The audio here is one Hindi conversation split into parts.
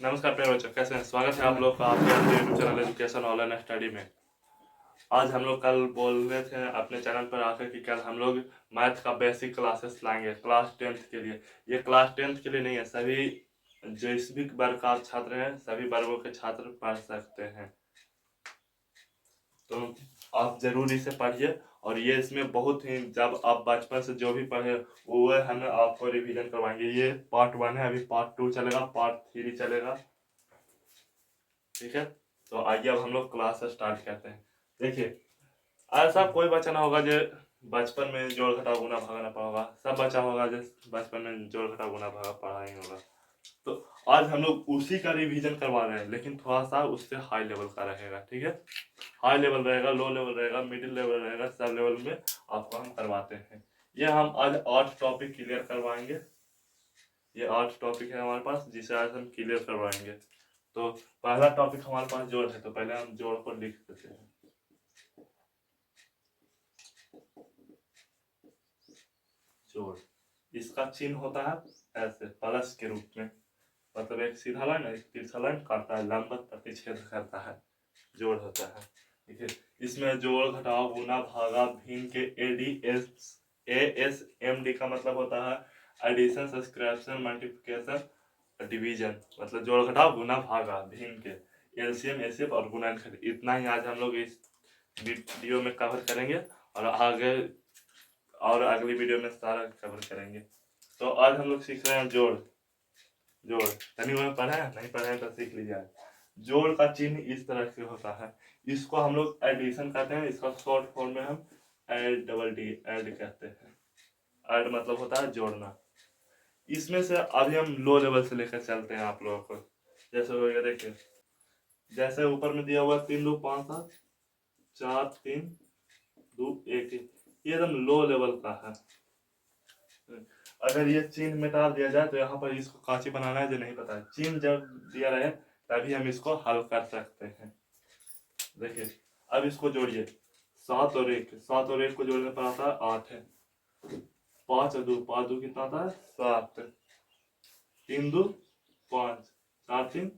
नमस्कार प्यारे बच्चों, कैसे हैं? स्वागत है आप लोग का आपके YouTube channel education online study में। आज हम लोग कल बोल रहे थे अपने चैनल पर आकर कि कल हम लोग मैथ का बेसिक क्लासेस लाएंगे क्लास 10th के लिए। ये क्लास 10th के लिए नहीं है, सभी जिस भी वर्ग का छात्र हैं सभी वर्गों के छात्र पढ़ सकते हैं। तो आप जरूर इसे पढ़िए। और ये इसमें बहुत ही, जब आप बचपन से जो भी पढ़े वो हम आपको रिवीजन करवाएंगे। ये पार्ट 1 है, अभी पार्ट 2 चलेगा, पार्ट 3 चलेगा। ठीक है, तो आइए अब हम लोग क्लास स्टार्ट करते हैं। देखिए, ऐसा कोई बच्चा ना होगा जो बचपन में जोड़ घटाव गुना भागा ना पढ़ा होगा। सब बच्चा होगा जो बचपन में जोड़ घटाव गुना भागा पढ़ा ही होगा। तो आज हम लोग उसी का रिवीजन करवा रहे हैं, लेकिन थोड़ा सा उससे हाई लेवल का रहेगा। ठीक है, हाई लेवल रहेगा, लो लेवल रहेगा, मिडिल लेवल रहेगा, सब लेवल में आपको हम करवाते हैं। ये हम आज 8 टॉपिक क्लियर करवाएंगे। ये 8 टॉपिक है हमारे पास, जिसे आज हम क्लियर करवाएंगे। तो पहला टॉपिक हमारे पास जोड़ है, तो पहले हम जोड़ को लिख देते हैं। जोड़, इसका चिन्ह होता है ऐसे प्लस के रूप में, मतलब एक सीधा लाइन एक तिरछा लाइन काटता है, लंबवत प्रतिच्छेद करता है, जोड़ होता है। देखिए, इसमें जोड़ घटाव गुना भागा भिन्न के ASMD का मतलब होता है एडिशन, सब्सट्रैक्शन, मल्टीप्लिकेशन, डिवीजन। मतलब जोड़ घटाव गुना भागा भिन्न के एलसीएम, एचसीएफ और गुणनखंड। इतना ही आज हम लोग इस वीडियो में कवर करेंगे, और आगे और अगली वीडियो में सारा कवर करेंगे। तो आज हम लोग सीख रहे हैं जोड़। जोड़ तनी में पढ़े हैं, नहीं पढ़े हैं तो सीख लीजिए। जोड़ का चिन्ह इस तरह से होता है, इसको हम लोग एडिशन कहते हैं, इसका शॉर्ट फॉर्म में हम ऐड कहते हैं। ऐड मतलब होता है जोड़ना। इसमें से अभी हम लो लेवल से लेकर चलते हैं आप लोगों को। जैसे हो गया, देखिए, जैसे ऊपर में दिया हुआ 3 2 5 7 4 3 2 1, ये एकदम लो लेवल का है। अगर ये चिन्ह मिटा दिया जाए तो यहाँ पर इसको काची बनाना है, जो नहीं पता है, चिन्ह जब दिया रहे तभी हम इसको हल कर सकते हैं। देखिए, अब इसको जोड़िए। 7 और 1, 7 और 1 को जोड़ने पर आता है 8 है। 5 और 2, 5 2 कितना आता है 7। 3 2 5, 4 3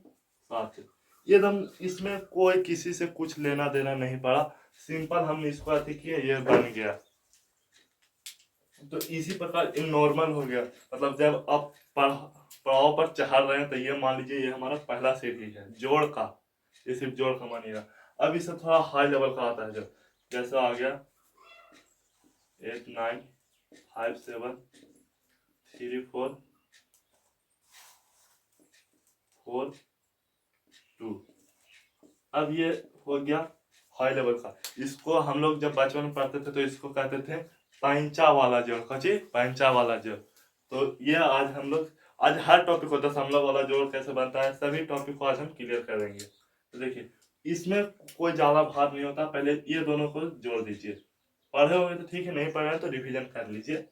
7। एकदम इसमें कोई किसी से कुछ लेना देना नहीं पड़ा, सिंपल हम इसको अति किए, ये बन गया। तो इसी प्रकार इन नॉर्मल हो गया। मतलब जब आप पड़ाव पर चढ़ रहे हैं तो ये मान लीजिए ये हमारा पहला सीढ़ी है जोड़ का, ये सिर्फ जोड़ का मानिएगा। अब इससे थोड़ा हाई लेवल का आता है, जब जैसा आ गया 8 9 5 7 3 4 4 2। अब ये हो गया हाई लेवल का। इसको हम लोग जब बचपन में पढ़ते थे तो इसको कहते थे पैंचा वाला जोड़। कची? पैंचा वाला जोड़। तो ये आज हम लोग, आज हर टॉपिक को दशमलव वाला जोड़ कैसे बनता है, सभी टॉपिक को आज हम क्लियर करेंगे। तो देखिए, इसमें कोई ज्यादा भार नहीं होता। पहले ये दोनों को जोड़ दीजिए। पढ़े होंगे तो ठीक है, नहीं पढ़े तो रिवीजन कर लीजिए।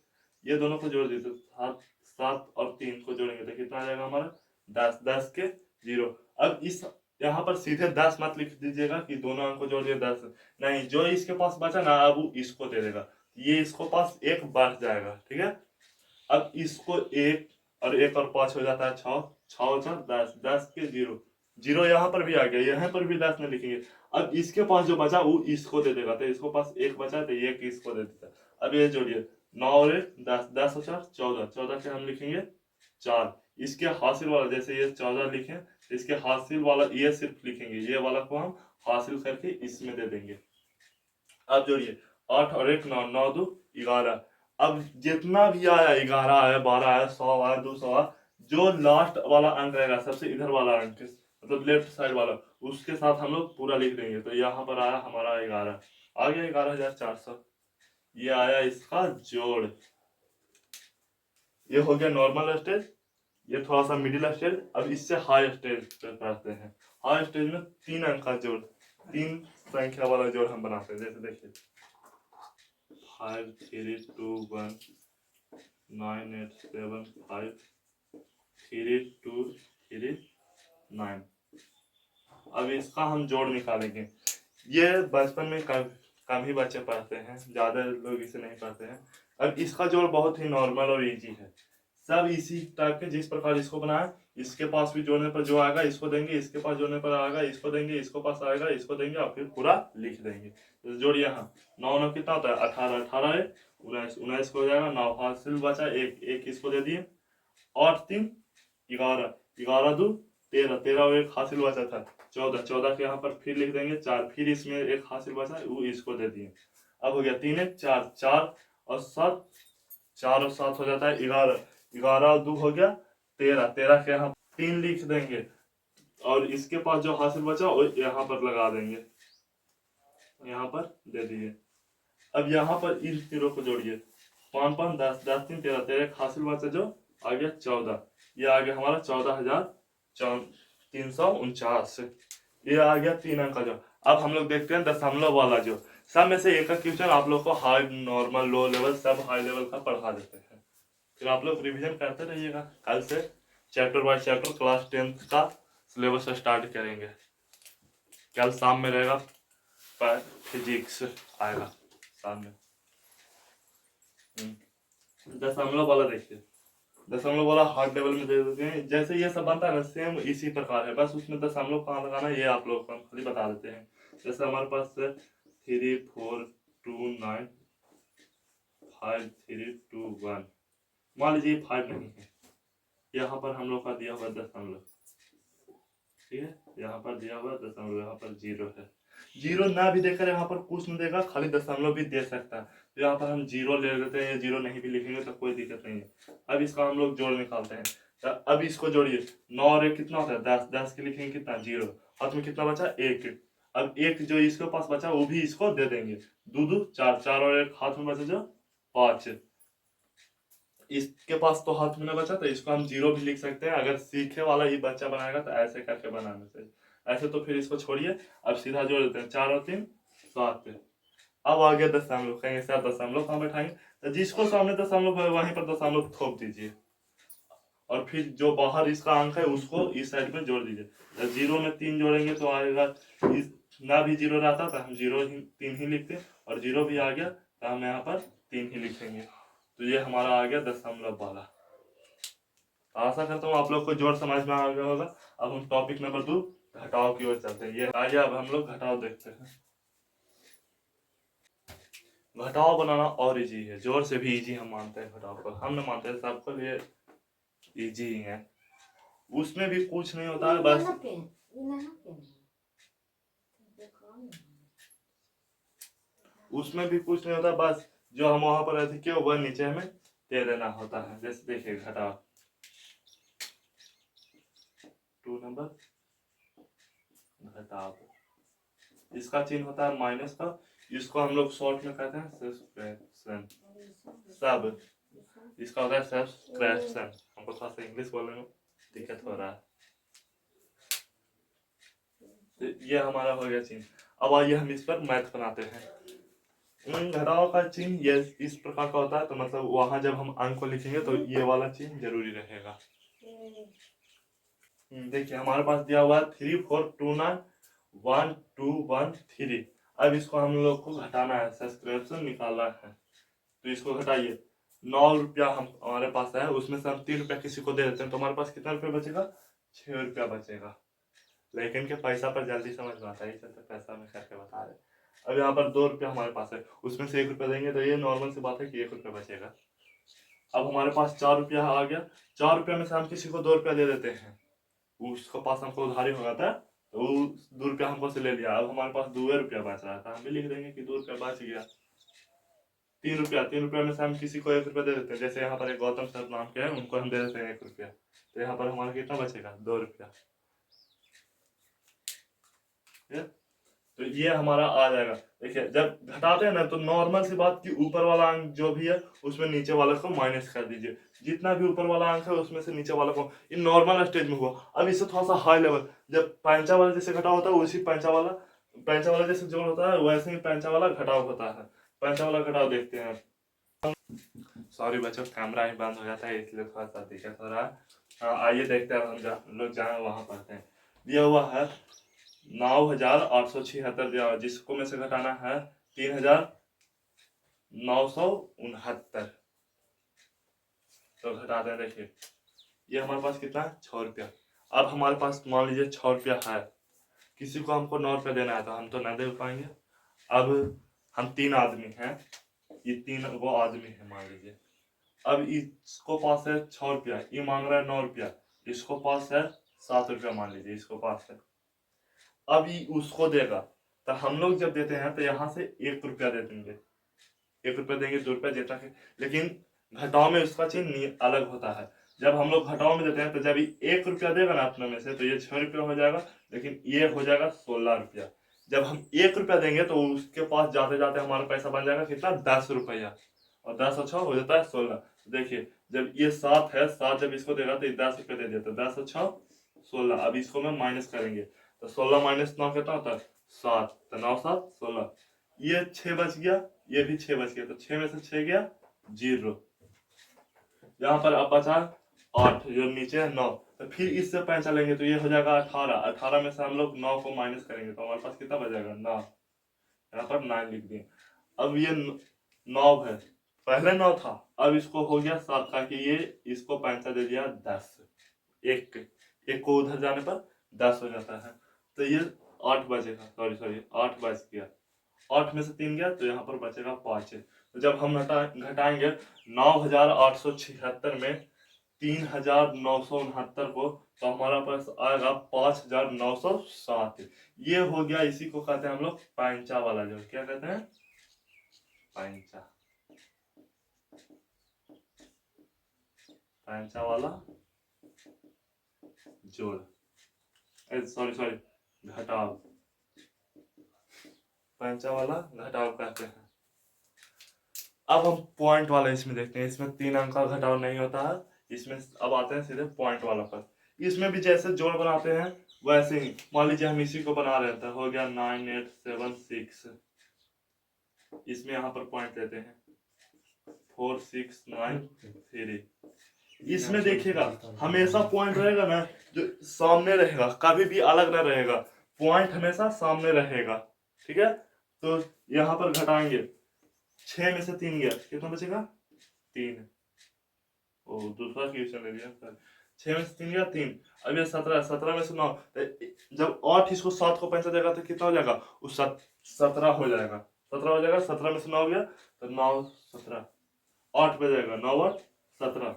ये दोनों को जोड़ दीजिए। 7 7 और 3 को जोड़ेंगे तो कितना आ जाएगा हमारा 10, 10 के 0। अब इस यहाँ पर सीधे 10 मत लिख दीजिएगा कि दोनों अंक को जोड़ दिए 10, नहीं, जो इसके पास बचा ना अब वो इसको दे देगा, ये इसको पास एक बढ़ जाएगा। ठीक है, अब इसको 1 और 1 और 5 हो जाता है 6, 6 4 10, 10 के 0, 0 यहाँ पर भी आ गया, यहाँ पर भी 10 नहीं लिखेंगे। अब इसके पास जो बचा वो इसको दे देगा, तो इसको पास 1 बचा तो 1 इसको दे देता। अब ये जोड़िए, 9 और 1 10, 10 और 4 14, 14 के हम लिखेंगे 4। इसके हासिल वाला, जैसे ये 14 लिखे, इसके हासिल वाला ये सिर्फ लिखेंगे, ये वाला को हम हासिल करके इसमें दे देंगे। अब जोड़िए, 8 और 1 9, 9 2 11। अब जितना भी आया, 11 आया, 12 आया, 100 आया, 200 आया, जो लास्ट वाला अंक रहेगा, सबसे इधर वाला अंक, मतलब लेफ्ट साइड वाला, उसके साथ हम लोग पूरा लिख देंगे। तो यहाँ पर आया हमारा 11, आ गया 11,400। ये आया इसका जोड़। ये हो गया नॉर्मल स्टेज, ये थोड़ा सा मिडिल स्टेज। अब इससे हाई स्टेज पे पढ़ते हैं। हाई स्टेज में 3 अंक का जोड़, 3 संख्या वाला जोड़ हम बनाते हैं। जैसे देखिए 5 3 2 1 9 8 7 5 3 2 3 9। अब इसका हम जोड़ निकालेंगे। ये बचपन में कम ही बच्चे पढ़ते हैं, ज़्यादा लोग इसे नहीं पढ़ते हैं। अब इसका जोड़ बहुत ही नॉर्मल और इजी है। सब इसी टाइप के जिस प्रकार इसको बनाया, इसके पास भी जोड़ने पर जो आएगा इसको देंगे, इसके पास जोड़ने पर आएगा इसको देंगे, इसको पास आएगा इसको देंगे और फिर पूरा लिख देंगे। तो जोड़िए, हाँ 9 9 कितना होता है 18, 18 है 19, 19 को हो जाएगा 9 हासिल बचा एक, एक इसको दे दिए, 8 3 11, 11 2 13, 13 और एक हासिल बचा था 14, 14 के यहाँ पर फिर लिख देंगे 4, फिर इसमें एक हासिल बचा वो इसको दे दिए। अब हो गया 3 1 4, 4 और 7, 4 और 7 हो जाता है 11, 11 और 2 हो गया 13, 13 के यहाँ 3 लिख देंगे और इसके पास जो हासिल बचा वो यहाँ पर लगा देंगे, यहाँ पर दे दिए। अब यहाँ पर इन तीनों को जोड़िए, 5 5 10, 10 3 13, 13 एक हासिल बचा जो आ गया 14, ये आ गया हमारा 14,349, ये आ गया 3 अंक का जो। अब हम लोग देखते हैं दशमलव वाला जो, सब में से एक का क्वेश्चन आप लोग को हाई नॉर्मल लो लेवल सब हाई लेवल का पढ़ा देते हैं, फिर आप लोग रिवीजन करते रहिएगा। कल से chapter by chapter class 10th का सिलेबस स्टार्ट करेंगे। कल शाम में रहेगा फिजिक्स आएगा शाम में। दशमलव वाला देखिए, दशमलव वाला हार्ड लेवल में दे देते हैं, जैसे ये सब बनता है ना सेम इसी प्रकार है, बस उसमें दशमलव कहाँ लगाना है ये आप लोग को हम खाली बता देते हैं। जैसे हमारे पास 3 4 2 9 5 3 2 1, मान लीजिए 5 नहीं है, यहाँ पर हम लोग का दिया हुआ दशमलव, ठीक है, यहाँ पर दिया हुआ दशमलव, यहाँ पर 0 है, 0 ना भी देकर यहाँ पर कुछ नहीं देगा, खाली दशमलव भी दे सकता है, तो यहाँ पर हम 0 ले लेते हैं, 0 नहीं भी लिखेंगे तो कोई दिक्कत नहीं है। अब इसका हम लोग जोड़ निकालते हैं, तो अब इसको जोड़िए, 9 और 1 कितना होता है 10, 10 के लिखेंगे कितना 0, हाथ में कितना बचा 1, अब 1 जो इसके पास बचा वो भी इसको दे देंगे, 2 2 4, 4 और 1 हाथ में बचा जो 5, इसके पास तो हाथ में ना बचा तो इसको हम 0 भी लिख सकते हैं, अगर सीखे वाला ही बच्चा बनाएगा तो ऐसे करके बनाना चाहिए, ऐसे तो फिर इसको छोड़िए, अब सीधा जोड़ देते हैं 4 और 3 7, अब आ गया दशमलव, कहेंगे सर दशमलव कहाँ बैठाएंगे, तो जिसको सामने दशमलव है वहीं पर दशमलव थोप दीजिए और फिर जो बाहर इसका अंक है उसको इस साइड में जोड़ दीजिए, तो 0 में 3 जोड़ेंगे तो आएगा, इस ना भी 0 रहता तो हम 0 ही 3 ही लिखते, और 0 भी आ गया तो हम यहाँ पर 3 ही लिखेंगे, तो ये हमारा आ गया दशमलव वाला। आशा करता हूँ आप लोग को जोड़ समझ में आ गया होगा। अब हम टॉपिक नंबर 2 घटाव की ओर चलते हैं, ये आ गया, अब हम लोग घटाव देखते हैं। घटाव बनाना और इजी है, जोर से भी इजी हम मानते हैं घटाव को, हम न मानते हैं सबको लिए इजी ही है, उसमें भी कुछ नहीं होता है, बस उसमें भी कुछ नहीं होता, बस जो हम वहां पर अधिक है वह नीचे हमें दे देना होता है। जैसे देखिए घटाव 2 नंबर घटाव, इसका चिन्ह होता है माइनस का, इसको हम लोग शॉर्ट में कहते हैं सब्सट्रैक्शन, सब इसका होता है सब्सट्रैक्शन, हमको थोड़ा सा इंग्लिश बोलने में दिक्कत हो रहा है, तो ये हमारा हो गया चिन्ह। अब आइए हम इस पर मैथ बनाते हैं। घटाव का चिन्ह ये इस प्रकार का होता है, तो मतलब वहां जब हम अंक को लिखेंगे तो ये वाला चिन्ह जरूरी रहेगा। देखिए हमारे पास दिया हुआ है 3 4 2 9 1 2 1 3, अब इसको हम लोग को घटाना है, सब्सक्रिप्शन निकालना है, तो इसको घटाइए, 9 रुपया हम हमारे पास है, उसमें से हम 3 रुपया किसी को दे देते हैं, तो हमारे पास कितना रुपया बचेगा 6 रुपया बचेगा, लेकिन के पैसा पर जल्दी समझ में आता है, चलते पैसा में करके बता रहे। अब यहाँ पर 2 रुपया हमारे पास है, उसमें से 1 रुपया देंगे तो ये नॉर्मल सी बात है कि 1 रुपया बचेगा। अब हमारे पास 4 रुपया आ गया, 4 रुपया में से हम किसी को 2 रुपया दे देते हैं, उसके पास हमको उधारी हो गया था तो वो 2 रुपया हमको से ले लिया, अब हमारे पास 2 रुपया बच रहा था, हम भी लिख देंगे कि 2 रुपया बच गया। 3 रुपया, 3 रुपया में से हम किसी को 1 रुपया दे देते हैं, जैसे यहाँ पर एक गौतम सर नाम के हैं उनको हम दे देते हैं 1 रुपया, तो यहाँ पर हमारा कितना बचेगा 2 रुपया, तो ये हमारा आ जाएगा। देखिए जब घटाते हैं ना तो नॉर्मल सी बात कि ऊपर वाला अंक जो भी है उसमें नीचे वाले को माइनस कर दीजिए, जितना भी ऊपर वाला अंक है उसमें से नीचे वाला को, ये नॉर्मल स्टेज में हुआ। अब इससे थोड़ा सा हाई लेवल, जब पैंचा वाला जैसे घटाव होता है उसी पैंचा वाला जैसे जोड़ होता है वैसे ही पैंचा वाला घटाव होता है। पैंचा वाला घटाव देखते हैं, सॉरी बच्चों कैमरा ही बंद हो जाता है इसलिए थोड़ा सा दिक्कत हो रहा है। हाँ आइए देखते हैं, हम लोग जाए वहां पढ़ते हैं। दिया हुआ है 9,876 दिया हुआ, जिसको में से घटाना है 3,969, तो घटाते हैं, देखिए ये हमारे पास कितना है 6 रुपया। अब हमारे पास मान लीजिए 6 रुपया है, किसी को हमको 9 रुपया देना है तो हम तो नहीं दे पाएंगे। अब हम 3 आदमी हैं, ये 3 वो आदमी है मान लीजिए। अब इसको पास है 6 रुपया, ये मांग रहा है 9 रुपया, इसको पास है 7 रुपया मान लीजिए, इसको पास है। अब ये उसको देगा, तो हम लोग जब देते हैं तो यहाँ से 1 रुपया दे देंगे, 1 रुपया देंगे, 2 रुपया देता है। लेकिन घटाव में उसका चिन्ह अलग होता है। जब हम लोग घटाव में देते हैं तो जब ये 1 रुपया देगा ना अपने में से, तो ये 6 रुपया हो जाएगा, लेकिन ये हो जाएगा 16 रुपया। जब हम 1 रुपया देंगे तो उसके पास जाते जाते हमारा पैसा बन जाएगा कितना, 10 रुपया, और 10 और 6 हो जाता है 16। देखिए जब ये 7 है, 7 जब इसको देगा तो 10 रुपया दे दिया, तो 10 और 6 16। अब इसको में माइनस करेंगे तो 16 माइनस 9 कितना होता है 7, तो 9 7 16। ये 6 बच गया, ये भी 6 बच गया, तो 6 में से 6 गया 0। यहाँ पर अब बचा 8, जो नीचे है 9, तो फिर इससे पैसा लेंगे तो ये हो जाएगा 18। 18 में से हम लोग 9 को माइनस करेंगे तो हमारे पास कितना बचेगा 9, यहाँ पर 9 लिख दिए। अब ये 9 है, पहले 9 था, अब इसको हो गया 7 का, कि ये इसको पैसा दे दिया 10, एक को उधर जाने पर 10 हो जाता है, तो ये 8 बचेगा, सॉरी 8 बच गया। 8 में से 3 गया तो यहाँ पर बचेगा 5। तो जब हम घटाएंगे 9876 में 3969 को, तो हमारा पास आएगा 5907। ये हो गया, इसी को कहते हैं हम लोग पैंचा वाला जोड़। क्या कहते हैं, पैंचा, पैंचा वाला जोड़, सॉरी घटाव, पैंचा वाला घटाव कहते हैं। अब हम पॉइंट वाला इसमें देखते हैं, इसमें 3 अंक का घटाव नहीं होता है, इसमें अब आते हैं सीधे पॉइंट वाला पर। इसमें भी जैसे जोड़ बनाते हैं वैसे ही, मान लीजिए हम इसी को बना रहे थे, हो गया 9876, इसमें यहाँ पर पॉइंट लेते हैं 4693। इसमें देखिएगा हमेशा पॉइंट रहेगा ना, जो सामने रहेगा, कभी भी अलग ना रहेगा, पॉइंट हमेशा सामने रहेगा, ठीक है। तो यहाँ पर घटाएंगे, 6 में से 3 गया, कितना बचेगा 3। ओ दूसरा क्वेश्चन ले लिया, 6 में से 3 गया 3। अब ये 17, 17 में से 9, जब 8 इसको 7 को पैसा देगा तो कितना हो जाएगा, उस 17 हो जाएगा, 17 हो जाएगा। 17 में से 9 गया तो 9 17, 8 बचेगा, 9 8 17।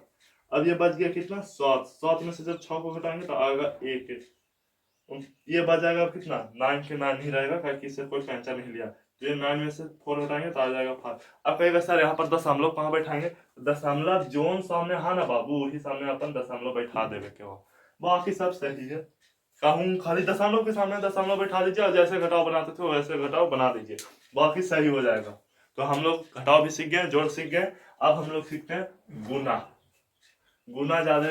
अब ये बच गया कितना 7, 7 में से जब 6 को घटाएंगे तो आएगा 1। ये बच जाएगा कितना 9 के 9 ही रहेगा, क्योंकि इससे कोई पैंचा नहीं लिया। तो ये 9 में से 4 घटाएंगे तो आ जाएगा 5। अब कहेगा सर यहाँ पर दशमलव कहाँ बैठाएंगे, दशमलव जोन सामने हाँ ना बाबू, वही सामने अपन दशमलव बैठा देवे के हो, बाकी सब सही है। कहूँ खाली दशमलव के सामने दशमलव बैठा दीजिए, और जैसे घटाव बनाते थे वैसे घटाव बना दीजिए, बाकी सही हो जाएगा। तो हम लोग घटाव भी सीख गए, जोड़ सीख गए। अब हम लोग सीखते हैं गुना। गुना ज्यादा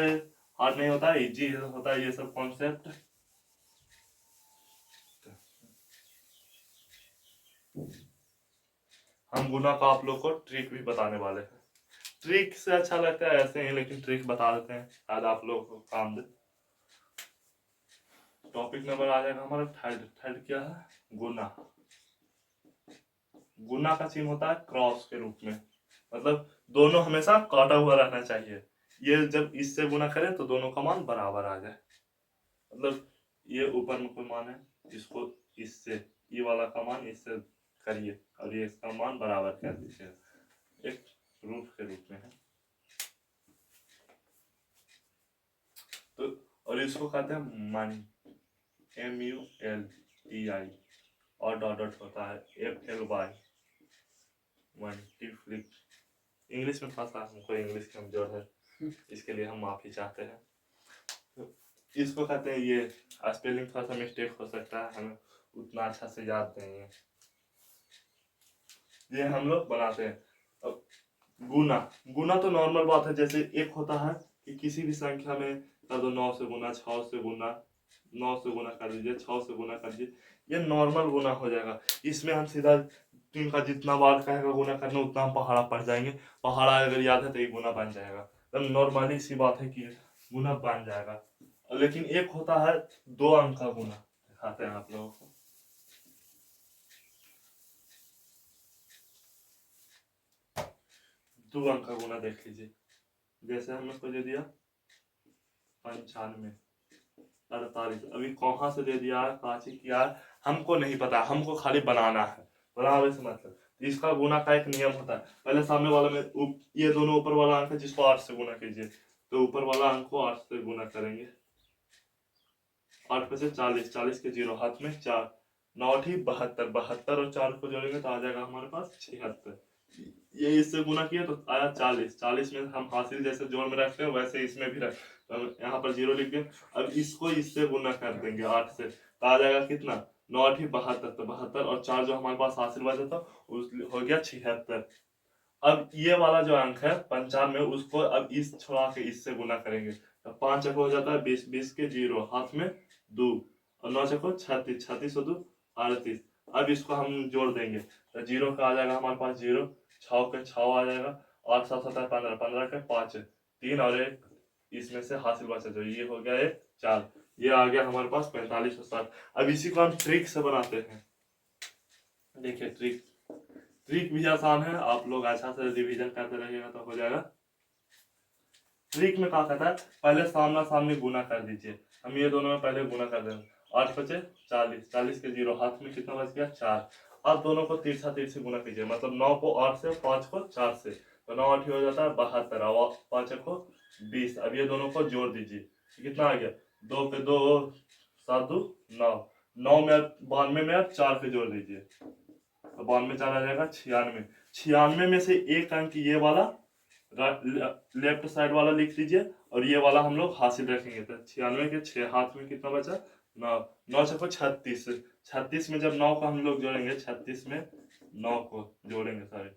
हार्ड नहीं होता है, इजी होता है ये सब कॉन्सेप्ट। हम गुना का आप लोग को ट्रिक भी बताने वाले हैं। ट्रिक से अच्छा लगता है ऐसे ही, लेकिन ट्रिक बता देते हैं, शायद आप लोग को काम दे। टॉपिक नंबर आ जाएगा हमारा थर्ड क्या है, गुना। गुना का चिन्ह होता है क्रॉस के रूप में, मतलब दोनों हमेशा काटा हुआ रहना चाहिए। ये जब इससे गुना करें तो दोनों का मान बराबर आ जाए, मतलब ये ऊपर में कोई मान है, इसको इससे ये वाला का मान इससे करिए और ये इसका मान बराबर कर दीजिए, एक रूप के रूप में है। तो और इसको कहते हैं मनी, MULTI, और डॉट डॉट होता है FLY, मल्टीप्लिक। इंग्लिश में थोड़ा सा हमको इंग्लिश कमजोर है, इसके लिए हम माफी चाहते हैं। तो इसको कहते हैं, ये स्पेलिंग थोड़ा सा मिस्टेक हो सकता है, हमें उतना अच्छा से याद नहीं है। ये हम लोग बनाते हैं। अब गुना, गुना तो नॉर्मल बात है, जैसे एक होता है कि किसी भी संख्या में कर दो, 9 से गुना, 6 से गुना, 9 से गुना कर दीजिए, 6 से गुना कर दीजिए, ये नॉर्मल गुना हो जाएगा। इसमें हम सीधा 3 का जितना बार कहेगा गुना करना उतना हम पहाड़ा पढ़ जाएंगे, पहाड़ा अगर याद है तो ये गुना बन जाएगा। तो नॉर्मली सी बात है कि गुना बन जाएगा। लेकिन एक होता है 2 अंक का गुना, दिखाते हैं आप लोगों को। 2 अंक का गुना देख लीजिए, जैसे हमने उसको दे दिया 95, 48, अभी कहाँ से दे दिया है, काची किया है, हमको नहीं पता, हमको खाली बनाना है, बराबर से मतलब। इसका गुना का एक नियम होता है, पहले सामने वाला में ये दोनों ऊपर वाला अंक है जिसको 8 से गुना कीजिए, तो ऊपर वाला अंक को 8 से गुना करेंगे, 8 पे से 40, 40 के 0 हाथ में 4, 9 8 72, 72 और 4 को जोड़ेंगे तो आ जाएगा हमारे पास 76। ये इससे गुना किया तो आया 40, 40 में हम हासिल जैसे जोड़ में रखते हैं वैसे इसमें भी रख, तो यहाँ पर 0 लिख दें। अब इसको इससे गुना कर देंगे 8 से, तो आ जाएगा कितना, 9 8 72, तो 72 और 4 जो हमारे पास हासिल बचा था उस हो गया 76। अब ये वाला जो अंक है 95, उसको अब इस छोड़ा के इससे गुना करेंगे, तो 5 चको हो जाता है 20, 20 के 0 हाथ में 2, और 9 चको 36, 36 और 2 38। अब इसको हम जोड़ देंगे तो 0 का आ जाएगा हमारे पास 0, 6 के 6 आ जाएगा, 8 7 7 15, 15 के 5, 3 और 1 इसमें से हासिल बचा जो ये हो गया 1 4, ये आ गया हमारे पास 45 और 60। अब इसी को हम ट्रिक से बनाते हैं, देखिए ट्रिक, ट्रिक भी आसान है, आप लोग अच्छा से रिवीजन करते रहिएगा तो हो जाएगा। ट्रिक में क्या कहता है, पहले सामना सामने गुना कर दीजिए, हम ये दोनों में पहले गुना कर देंगे, 8 बचे 40, 40 के 0 हाथ में कितना बच गया 4। अब दोनों को तिरछा तिरछी गुना कीजिए, मतलब 9 को 8 से, 5 को 4 से, तो 9 8 हो जाता है 72 और 5 को 20। अब ये दोनों को जोड़ दीजिए, कितना आ गया, 2 पे 2 7 2 9, 9 में 92 में आप 4 पे जोड़ दीजिए, तो 92 4 आ जाएगा 96, 96 में से एक अंक ये वाला लेफ्ट साइड वाला लिख लीजिए, और ये वाला हम लोग हासिल रखेंगे, तो 96 के 6 हाथ में कितना बचा 9, 9 छको 36, 36 में जब 9 को हम लोग जोड़ेंगे, 36 में 9 को जोड़ेंगे सारे,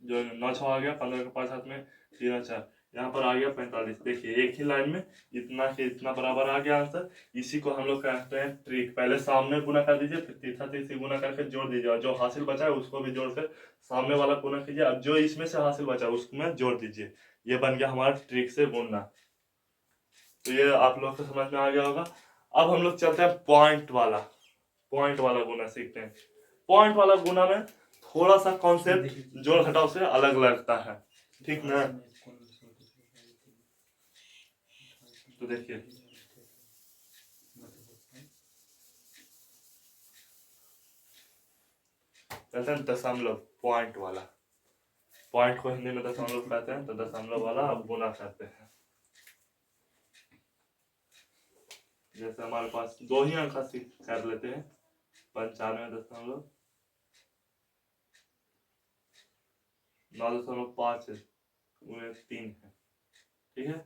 जो 9 छः आ गया, 15 के 5 हाथ में 3 और 4, यहाँ पर आ गया 45। देखिए एक ही लाइन में इतना के इतना बराबर आ गया आंसर। इसी को हम लोग कहते हैं ट्रिक, पहले सामने गुना कर दीजिए, फिर तीसरा तीसरी गुना करके जोड़ दीजिए, और जो हासिल बचा है उसको भी जोड़ कर सामने वाला गुना कीजिए, अब जो इसमें से हासिल बचा है उसमें जोड़ दीजिए, ये बन गया हमारा ट्रिक से गुना। तो ये आप लोग को समझ में आ गया होगा। अब हम लोग चलते हैं पॉइंट वाला, पॉइंट वाला गुना सीखते हैं। पॉइंट वाला गुना में थोड़ा सा कॉन्सेप्ट जोड़ घटाव से अलग लगता है, ठीक ना। तो देखिए कहते हैं दशमलव, पॉइंट वाला, पॉइंट को हिंदी में दशमलव कहते हैं, तो दशमलव वाला अब गुना करते हैं। जैसे हमारे पास दो ही अंक कर लेते हैं, 95.9 5 3 है, ठीक है।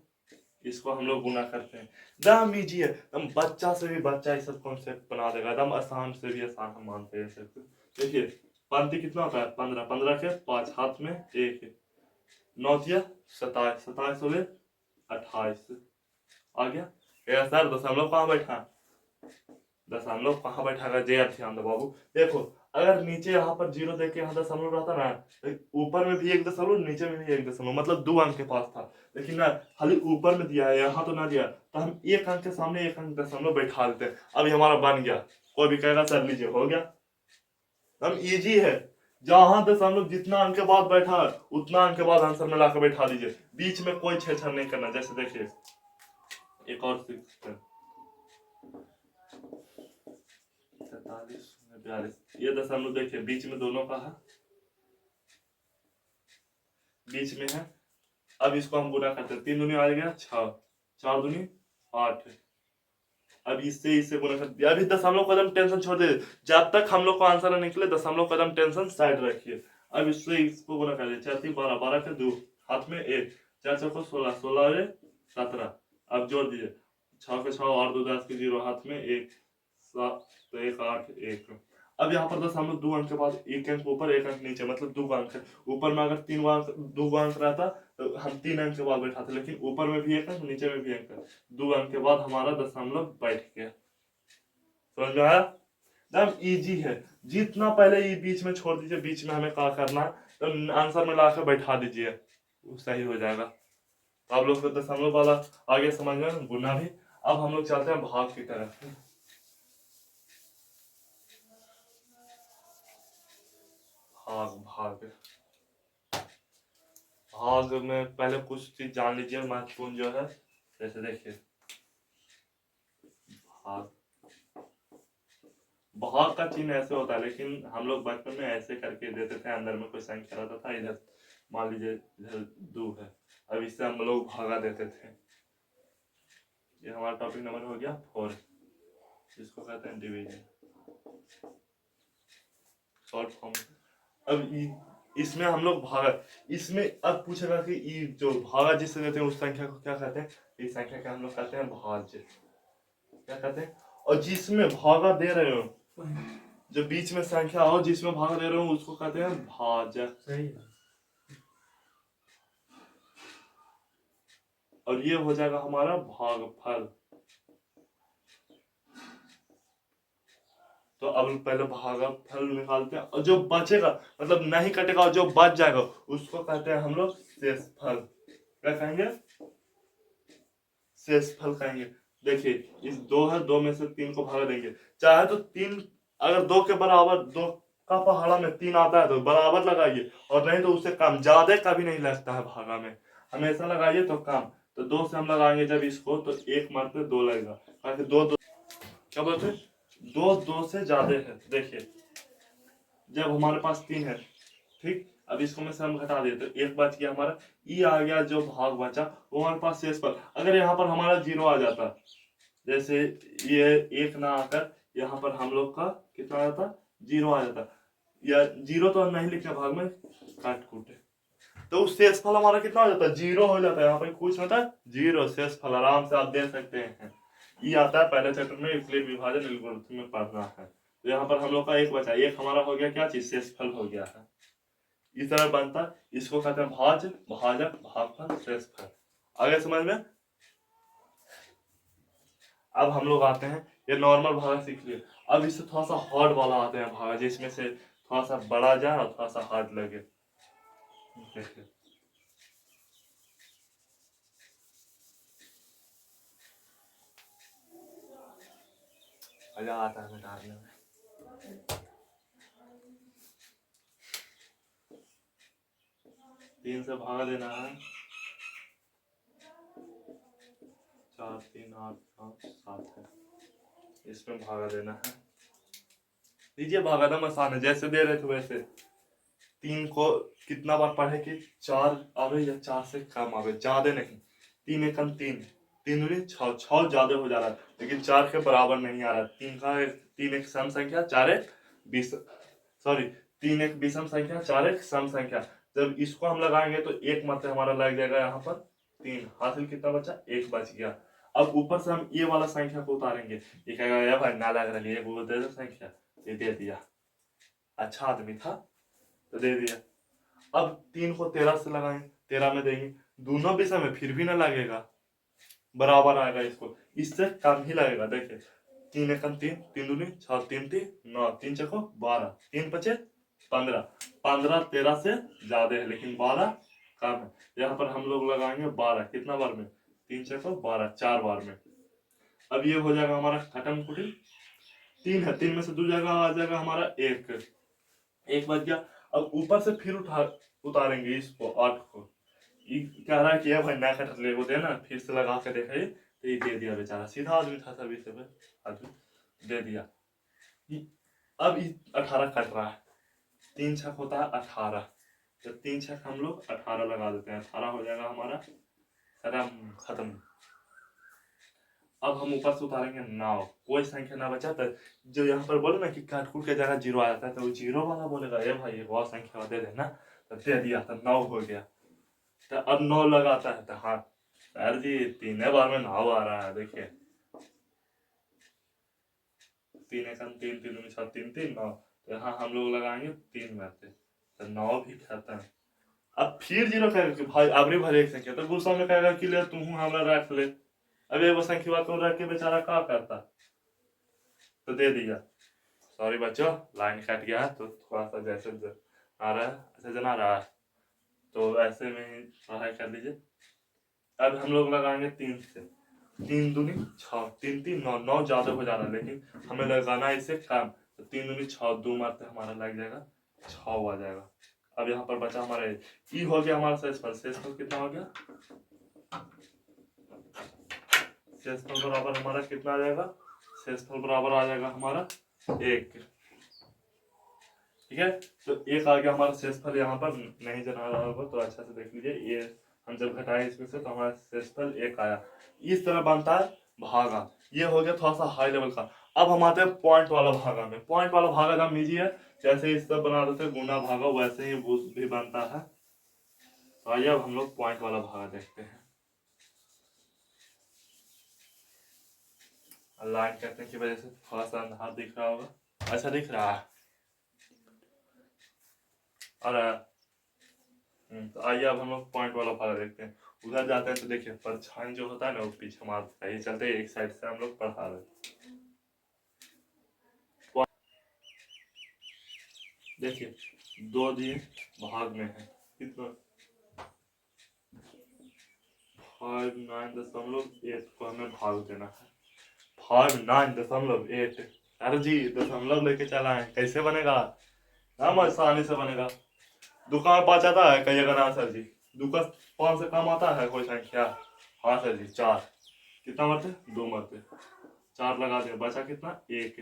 इसको हम लोग गुना करते हैं, दम इजी है, हम बच्चा से भी बच्चा ये सब कॉन्सेप्ट बना देगा, एकदम आसान से भी आसान हम मानते हैं सब। देखिए पंक्ति कितना होता है 15, 15 के 5 हाथ में 1, 9 27, 27 हो गए 28, आ गया। ये सर दशमलव कहाँ बैठा, दशमलव कहाँ बैठा जे आप ध्यान दो बाबू। देखो अगर नीचे यहाँ पर 0 देके यहाँ दशमलव रहता ना, तो ऊपर में भी एक दशमलव, नीचे में भी एक दशमलव, मतलब 2 अंक के पास था, लेकिन ना खाली ऊपर में दिया है, यहाँ तो ना दिया, तो हम एक अंक के सामने एक अंक दशमलव बैठा देते हैं। अभी हमारा बन गया, कोई भी कहेगा सर लीजिए हो गया, हम इजी है, जहां दशमलव जितना अंक के बाद बैठा है उतना अंक के बाद आंसर में लाकर बैठा दीजिए, बीच में कोई छेड़छाड़ नहीं करना। जैसे देखिए एक और 47 42, ये दशमलव देखिए बीच में दोनों का है, बीच में है। अब इसको हम गुना करते हैं, 3 दूनी आ गया 6, 4 दूनी 8, अब इससे इससे गुना कर दिया। अभी दशमलव कदम टेंशन छोड़ दे, जब तक हम लोग को आंसर ना निकले दशमलव कदम टेंशन साइड रखिए। अब इससे इसको गुना कर दिया, 4 3 12, 12 के 2 हाथ में 1, 4 4 16, 16 17, अब जोड़ दीजिए, 6 के 6 और 2 10 के 0 हाथ में 1, 7 तो 1 8 1। अब यहाँ पर दशमलव 2 अंक के बाद एक अंक ऊपर एक अंक नीचे, मतलब 2 अंक है। ऊपर में अगर 3 अंक 2 अंक रहता तो हम 3 अंक के बाद बैठाते, लेकिन ऊपर में भी एक अंक नीचे में भी एक अंक, 2 अंक के बाद हमारा दशमलव बैठ गया। समझ में आया, एकदम इजी है। जितना पहले ये बीच में छोड़ दीजिए, बीच में हमें क्या करना है तो आंसर में लाकर बैठा दीजिए, सही हो जाएगा। तो आप लोग को दशमलव वाला आगे समझ में, गुना भी। अब हम लोग चलते हैं भाग की तरफ। भाग भाग भाग में पहले कुछ चीज जान लीजिए महत्वपूर्ण जो है। जैसे देखिए भाग, भाग का चिन्ह ऐसे होता है, लेकिन हम लोग बचपन में ऐसे करके देते थे, अंदर में कोई संख्या रहता था, इधर मान लीजिए इधर 2 है, अब इससे हम लोग भागा देते थे। ये हमारा टॉपिक नंबर हो गया 4, जिसको कहते हैं डिवीजन, शॉर्ट फॉर्म। अब इसमें हम लोग भागा, इसमें अब पूछेगा कि ये जो भागा जिससे देते हैं उस संख्या को क्या कहते हैं, इस संख्या का हम लोग कहते हैं भाज्य, क्या कहते हैं। और जिसमें भागा दे रहे हो, जो बीच में संख्या हो जिसमें भागा दे रहे हो उसको कहते हैं भाजक। सही है। और ये हो जाएगा हमारा भागफल। तो अब पहले भागफल निकालते हैं, और जो बचेगा मतलब नहीं कटेगा और जो बच जाएगा उसको कहते हैं हम लोग शेषफल। क्या कहेंगे, शेषफल कहेंगे। देखिए इस 2 है, 2 में से 3 को भागा देंगे, चाहे तो 3 अगर 2 के बराबर 2 का पहाड़ा में 3 आता है तो बराबर लगाइए, और नहीं तो उससे कम, ज्यादा कभी नहीं लगता है भागा में, हमेशा लगाइए तो कम। तो 2 से हम लगाएंगे जब इसको तो 1 मारते 2 लगेगा, ताकि 2 2 क्या बोलते हैं, 2 2 से ज्यादा है। देखिए जब हमारे पास 3 है, ठीक, अब इसको में से हम घटा देते तो 1 बच गया हमारा, ई आ गया, जो भाग बचा वो हमारे पास शेषफल। अगर यहाँ पर हमारा 0 आ जाता, जैसे ये 1 ना आकर यहाँ पर हम लोग का कितना आ जाता, 0 आ जाता, या 0 तो नहीं लिखते भाग में, काट कूटे, तो शेषफल हमारा कितना हो जाता है, 0 हो जाता है। यहाँ पर कुछ होता है 0, शेषफल आराम से आप दे सकते हैं। ये आता है पहले चैप्टर में, इसलिए विभाजन एल्गोरिथम में पढ़ना है। तो यहाँ पर हम लोग का 1 बचा, 1 हमारा हो गया क्या चीज, शेषफल हो गया है। इस तरह बनता, इसको कहते हैं भाज्य, भाजक, भागफल, शेषफल। आगे समझ में। अब हम लोग आते हैं, ये नॉर्मल भागा सीख लिया, अब इससे थोड़ा सा हार्ड वाला आते हैं भागा, जिसमें से थोड़ा सा बड़ा जाए और थोड़ा सा हार्ड लगे। देखिए मजा आता है डालने में। 3 से भागा देना है, 4 3 8 5 7 है, इसमें भागा देना है। लीजिए भागा दम आसान है, जैसे दे रहे थे वैसे। 3 को कितना बार पढ़े कि 4 आवे या 4 से कम आवे, ज्यादा नहीं। 3 एकम 3, 3 दूनी 6, 6 ज्यादा हो जा रहा है, लेकिन 4 के बराबर नहीं आ रहा। 3 एक सम संख्या, 4 एक 20, सॉरी 3 एक विषम संख्या, 4 एक सम संख्या। जब इसको हम लगाएंगे तो 1 मत हमारा लग जाएगा यहाँ पर 3, हासिल कितना बचा, 1 बच गया। अब ऊपर से हम ये वाला संख्या को उतारेंगे, ये कहेगा यार भाई ना लग रही है, वो दे दो संख्या, ये दे दिया, अच्छा आदमी था तो दे दिया। अब 3 को 13 से लगाएं, 13 में देंगे, दोनों विषय में फिर भी ना लगेगा, बराबर आएगा, इसको इससे कम ही लगेगा। देखिए 3 एकम 3, 3 दूनी 6, 3 3 9, 3 चको 12, 3 पचे 15, 15 13 से ज्यादा है लेकिन 12 कम है। यहाँ पर हम लोग लगाएंगे 12, कितना बार में, 3 चको 12, 4 बार में। अब ये हो जाएगा हमारा खत्म कुटी। 3 है, 3 में से 2 जगह आ जाएगा हमारा 1, 1 बच गया। अब ऊपर से फिर उतारेंगे इसको 8 को, ये कह रहा है कि भाई ना कट ले वो देना, फिर से लगा के देखा ये, तो ये दे दिया बेचारा, सीधा आदमी था सभी से, आदमी दे दिया। अब 18 कट रहा है, 3 छक होता है 18, तो 3 छक हम लोग 18 लगा देते हैं, 18 हो जाएगा हमारा खत्म। अब हम ऊपर से उतारेंगे 9, कोई संख्या ना बचा, तो जो यहाँ पर बोले ना कि काट कूट के जगह 0 आ जाता है, तो वो 0 वाला बोलेगा ये भाई एक और संख्या दे देना, तो दे दिया, तो 9 हो गया। तो अब 9 लगाता है, तो हाँ सर जी 3 बार में 9 आ रहा है, देखिए 3 एकम 3, 3 दूनी 6, 3 3 9, तो यहाँ हम लोग लगाएंगे 3 में से, तो 9 भी खत्म। अब फिर 0 कहेगा कि भाई अबरी भर एक संख्या, तो गुस्सा में कहेगा कि ले तू हमरा रख ले, अब एगो संख्या को रख के बेचारा क्या करता, तो दे दिया। सॉरी बच्चों लाइन कट गया, तो थोड़ा सा जैसे आ रहा है ऐसे जना रहा है, तो ऐसे में ही पढ़ाई कर लीजिए। अब हम लोग लगाएंगे 3 से, 3 दूनी 6, 3 3 9, 9 ज्यादा हो जा रहा है लेकिन हमें लगाना है इससे कम, तो 3 दूनी 6, 2 मारते हमारा लग जाएगा 6 आ जाएगा, अब यहाँ पर बचा हमारा ई हो गया हमारा शेषफल कितना हो गया, शेषफल बराबर हमारा कितना आ जाएगा, शेषफल बराबर आ जाएगा हमारा 1। ठीक है, तो 1 आ गया हमारा शेषफल। यहाँ पर नहीं जना रहा होगा तो अच्छा से देख लीजिए, ये हम जब घटाए इसमें से तो हमारा शेषफल 1 आया। इस तरह बनता है भागा। ये हो गया थोड़ा सा हाई लेवल का। अब हम आते हैं पॉइंट वाला भागा में। पॉइंट वाला भागा जब लीजिए, जैसे इस तरह बना देते गुना भागा, वैसे ही वो भी बनता है। तो आइए अब हम लोग पॉइंट वाला भागा देखते हैं। लाइन कटने की वजह से थोड़ा सा अंधार दिख रहा होगा, अच्छा दिख रहा है। और तो आइए अब हम लोग पॉइंट वाला भागा देखते हैं। उधर जाते हैं तो देखिए परछाई जो होता है ना वो पीछे मारता है, ये चलते एक साइड से हम लोग पढ़ा रहे हैं। देखिए 2 दिए भाग में है कितना, 59.8 को हमें भाग देना है। 59.8। अरे जी दशमलव लेके चला है, कैसे बनेगा, हम आसानी से बनेगा। दुकान 5 आता है कहिएगा ना सर जी, दुकान 5 से कम आता है कोई संख्या। हाँ सर जी 4, कितना मरते 2 मरते, 4 लगा दिया, बचा कितना 1।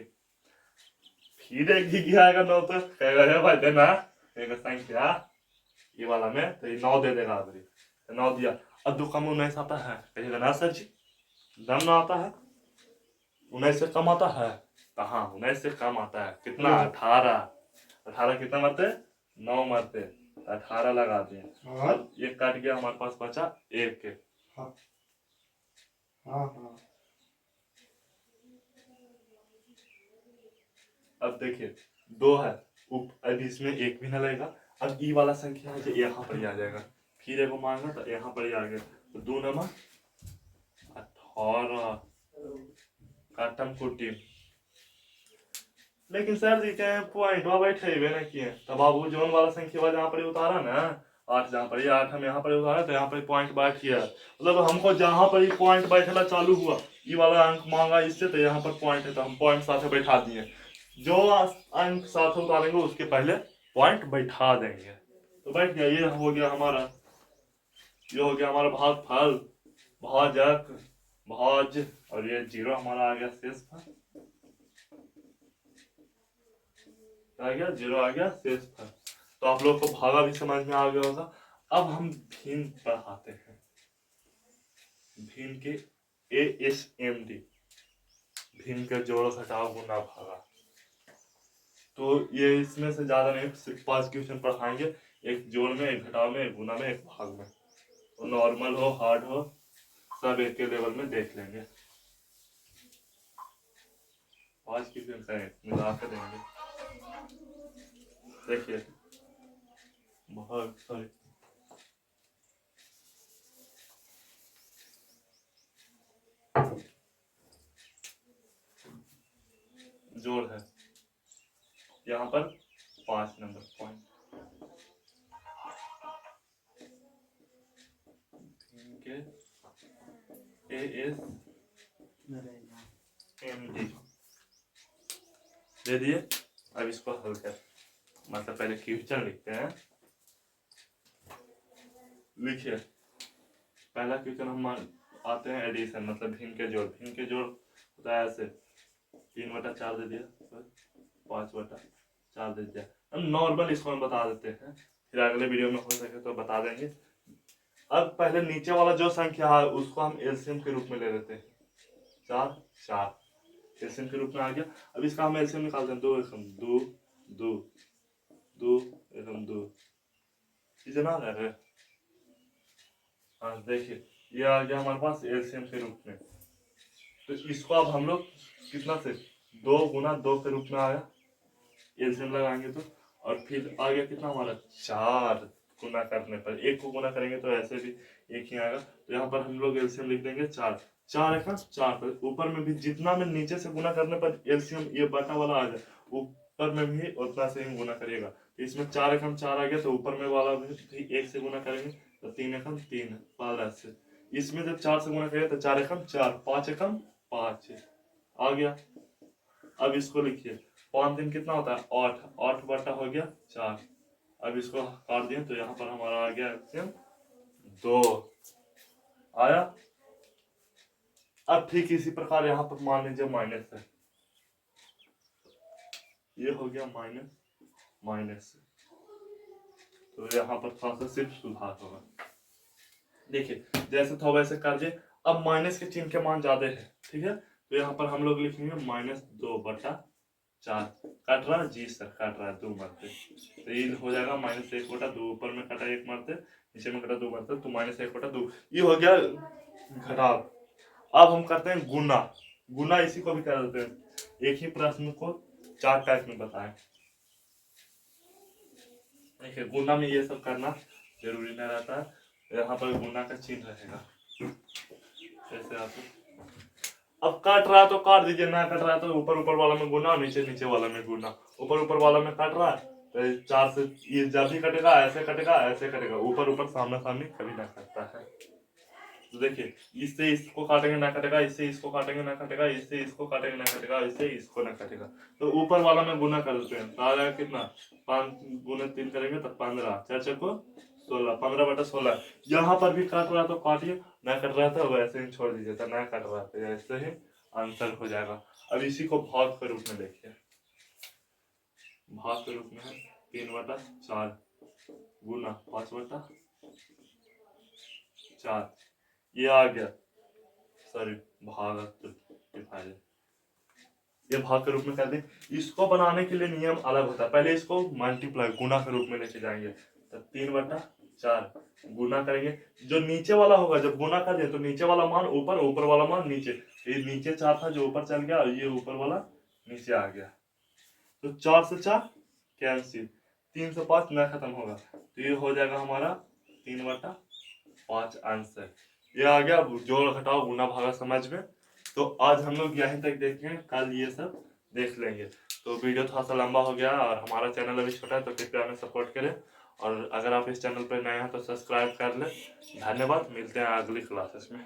फिर एक ही आएगा 9 तो कहेगा भाई देना एक संख्या ये वाला में, तो ये 9 दे देगा आदमी, तो 9 दिया। अब 2 कम 19 आता है कहिएगा ना सर जी, दम ना आता है, 19 से कम आता है, तो हाँ 19 से कम आता है कितना 18। 18 कितना मरते 9 मरते, 18 लगा दिए। अब एक काट गया, हमारे पास बचा 1। हाँ हाँ हाँ। अब देखिए 2 है, अब इसमें 1 भी ना लगेगा। अब ई वाला संख्या है जो यहाँ पर ही आ जाएगा, फिर एगो मांगा तो यहाँ पर ही आ गया, तो 2 नमा 18 काटम कुटी। लेकिन सर जी क्या पॉइंट वहां बैठे हुए ना किए, तब आप वो जोन वाला संख्या जहाँ पर उतारा ना 8, जहाँ पर 8 हम यहाँ पर उतारा तो यहाँ पर पॉइंट बैठ गया, मतलब हमको जहाँ पर ही पॉइंट बैठना चालू हुआ ये वाला अंक मांगा इससे, तो यहाँ पर पॉइंट है तो हम पॉइंट साथ बैठा दिए। जो अंक साथ उतारेंगे उसके पहले पॉइंट बैठा देंगे, तो बैठ गया। ये हो गया हमारा, ये हो गया हमारा भागफल, भाजक, भाज, और ये 0 हमारा आ गया शेषफल, आ गया 0 आ गया शेषफल। तो आप लोग को भागा भी समझ में आ गया होगा। अब हम भिन्न पढ़ाते हैं, भिन्न के ASMD, भिन्न के जोड़ घटाव गुना भागा। तो ये इसमें से ज्यादा नहीं, सिर्फ 5 क्वेश्चन पढ़ाएंगे, एक जोड़ में, एक घटाव में, एक गुना में, एक भाग में। तो नॉर्मल हो हार्ड हो सब एक के लेवल में देख लेंगे। 5 क्वेश्चन करें मिला के देंगे। देखिए बहुत सॉरी, जोड़ है यहाँ पर 5 नंबर पॉइंट, ASMD दे दिए। अब इसको हल कर, मतलब पहले क्वेश्चन लिखते हैं। लिखिए पहला क्वेश्चन हम आते हैं एडिशन, मतलब भिन्न के जोड़। भिन्न के जोड़ होता है ऐसे, 3/4 दे दिया, 5/4 दे दिया। हम नॉर्मल इसको हम बता देते हैं, फिर अगले वीडियो में हो सके तो बता देंगे। अब पहले नीचे वाला जो संख्या है उसको हम एलसीएम के रूप में ले लेते हैं, 4 4 एलसीएम के रूप में आ गया। अब इसका हम एलसीएम निकालते हैं, 2 एकम 2 2 2 एकम 2, इतना है। हाँ देखिए ये आ गया हमारे पास एलसीएम के रूप में। तो इसको अब हम लोग कितना से 2 गुना 2 के रूप में आया, एलसीएम लगाएंगे तो, और फिर आ गया कितना हमारा 4 गुना करने पर, 1 को गुना करेंगे तो ऐसे भी 1 ही आएगा। तो यहाँ पर हम लोग एलसीएम लिख देंगे 4 4 एक 4 पर, ऊपर में भी जितना में नीचे से गुना करने पर एलसीएम ये बटा वाला आ जाए, ऊपर में भी उतना से ही गुना करिएगा। तो इसमें 4 एकम 4 आ गया, तो ऊपर में वाला भी 1 से गुना करेंगे तो 3 एकम 3 वाला से। इसमें जब 4 से गुना करेंगे तो 4 एकम 4, 5 एकम 5 आ गया। अब इसको लिखिए 5 दिन कितना होता है 8, 8 बटा हो गया 4, अब इसको काट दिए तो यहाँ पर हमारा आ गया एलसीएम 2 आया। अब ठीक इसी प्रकार यहाँ पर मान लीजिए माइनस है, ये हो गया माइनस माइनस, तो यहाँ पर थोड़ा सा सिर्फ सुधार होगा। देखिए जैसे था वैसे कर दिए। अब माइनस के चिन्ह के मान ज्यादा है, ठीक है, तो यहाँ पर हम लोग लिखेंगे -2/4। काट रहा है जी सर, काट रहा है 2 मरते, तो ये हो जाएगा -1/2। ऊपर में कटा 1 मरते, नीचे में कटा 2 मरते, तो -1/2 ये हो गया घटाव। अब हम करते हैं गुना। गुना इसी को भी कर देते हैं, एक ही प्रश्न को 4 टाइप में बताएं। देखिए गुना में ये सब करना जरूरी नहीं रहता है, यहाँ पर गुना का चिन्ह रहेगा ऐसे आपको। अब काट रहा है तो काट दीजिए, ना काट रहा है तो ऊपर ऊपर वाला में गुना, नीचे नीचे वाला में गुना। ऊपर ऊपर वाला में काट रहा है तो 4 से ये जब भी कटेगा ऐसे कटेगा ऐसे कटेगा, ऊपर ऊपर सामने सामने कभी ना कटता है। तो देखिए इससे इसको काटेंगे ना कटेगा, इससे इसको काटेंगे ना कटेगा, इससे इसको काटेंगे ना कटेगा, इससे इसको ना कटेगा। तो ऊपर वाला में गुना कर देते हैं, तो आ जाएगा कितना 5 गुना 3 करेंगे तो 15, 4 को 16, 15/16। यहाँ पर भी काट रहा तो काटिए, ना कट रहा था वैसे ही छोड़ दीजिए, तो ना कट रहा था ऐसे ही आंसर हो जाएगा। अब इसी को भाग के रूप में देखिए, भाग के रूप में है 3/4 गुना 5/4, ये आ गया, सॉरी भाग ये भाग के रूप में कर दें। इसको बनाने के लिए नियम अलग होता है, पहले इसको मल्टीप्लाई गुना के रूप में लेके जाएंगे, तो 3/4 गुना करेंगे। जो नीचे वाला होगा जब गुना कर दिया तो नीचे वाला मान ऊपर, ऊपर वाला मान नीचे। ये नीचे 4 था जो ऊपर चल गया, ये ऊपर वाला नीचे आ गया, तो 4 से 4 कैंसिल, 3 से 5 न खत्म होगा, तो ये हो जाएगा हमारा 3/5 आंसर। ये आ गया जोड़ घटाओ गुना भागा समझ में। तो आज हम लोग यहीं तक देखें, कल ये सब देख लेंगे। तो वीडियो थोड़ा सा लंबा हो गया और हमारा चैनल अभी छोटा है, तो कृपया हमें सपोर्ट करें, और अगर आप इस चैनल पर नए हैं तो सब्सक्राइब कर लें। धन्यवाद, मिलते हैं अगली क्लासेस में।